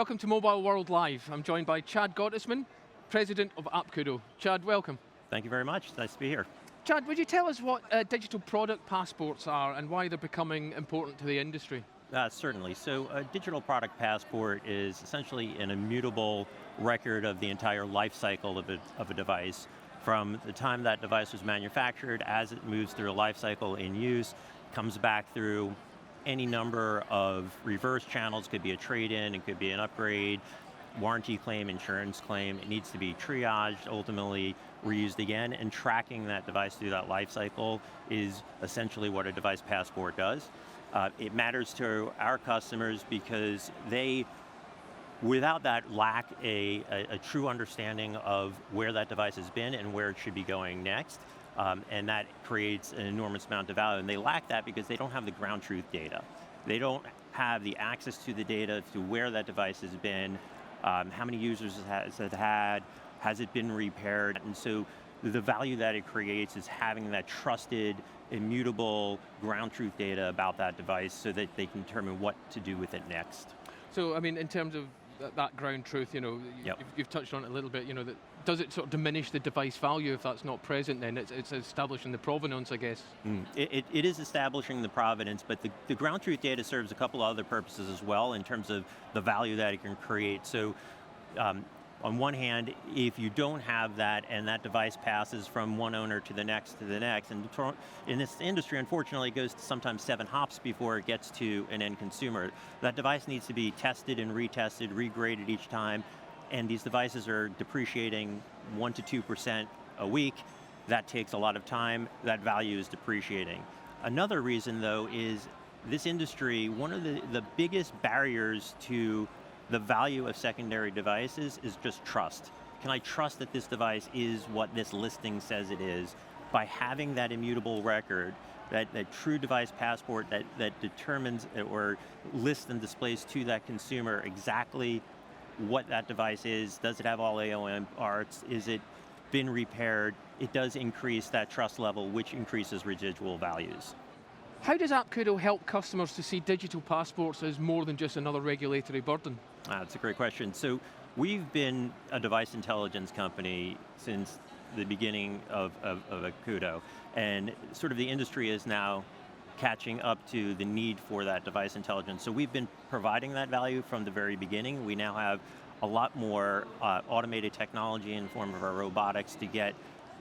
welcome to Mobile World Live. I'm joined by Chad Gottesman, President of Apkudo. Chad, welcome. Thank you very much, nice to be here. Chad, would you tell us what digital product passports are and why they're becoming important to the industry? Certainly, so a digital product passport is essentially an immutable record of the entire life cycle of a device. From the time that device was manufactured, as it moves through a life cycle in use, comes back through any number of reverse channels. Could be a trade-in, it could be an upgrade, warranty claim, insurance claim. It needs to be triaged, ultimately reused again, and tracking that device through that life cycle is essentially what a device passport does. It matters to our customers because they, without that, lack a true understanding of where that device has been and where it should be going next. And that creates an enormous amount of value. And they lack that because they don't have the ground truth data. They don't have the access to the data to where that device has been, how many users has it had, has it been repaired? And so the value that it creates is having that trusted, immutable ground truth data about that device so that they can determine what to do with it next. So, I mean, in terms of that ground truth, you know, you've touched on it a little bit, you know, does it sort of diminish the device value if that's not present then? It's establishing the provenance, I guess. It is establishing the provenance, but the ground truth data serves a couple other purposes as well in terms of the value that it can create. So, on one hand, if you don't have that and that device passes from one owner to the next, and in this industry, unfortunately, it goes to sometimes 7 hops before it gets to an end consumer. That device needs to be tested and retested, regraded each time, and these devices are depreciating 1 to 2% a week. That takes a lot of time. That value is depreciating. Another reason, though, is this industry, one of the biggest barriers to the value of secondary devices is just trust. Can I trust that this device is what this listing says it is? By having that immutable record, that true device passport that determines or lists and displays to that consumer exactly what that device is. Does it have all AOM parts? Is it been repaired? It does increase that trust level, which increases residual values. How does Apkudo help customers to see digital passports as more than just another regulatory burden? That's a great question. So we've been a device intelligence company since the beginning of Apkudo, and sort of the industry is now catching up to the need for that device intelligence. So we've been providing that value from the very beginning. We now have a lot more automated technology in the form of our robotics to get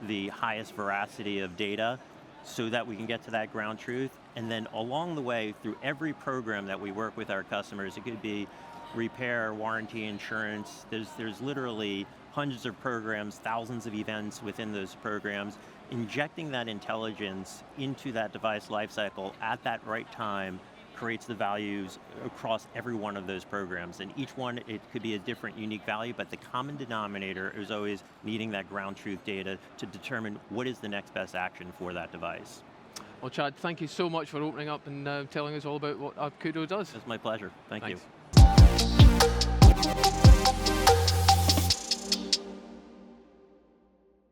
the highest veracity of data so that we can get to that ground truth. And then along the way, through every program that we work with our customers, it could be repair, warranty, insurance, there's literally hundreds of programs, thousands of events within those programs. Injecting that intelligence into that device lifecycle at that right time creates the values across every one of those programs. And each one, it could be a different, unique value, but the common denominator is always needing that ground truth data to determine what is the next best action for that device. Well, Chad, thank you so much for opening up and telling us all about what Apkudo does. It's my pleasure. Thank Thanks. you.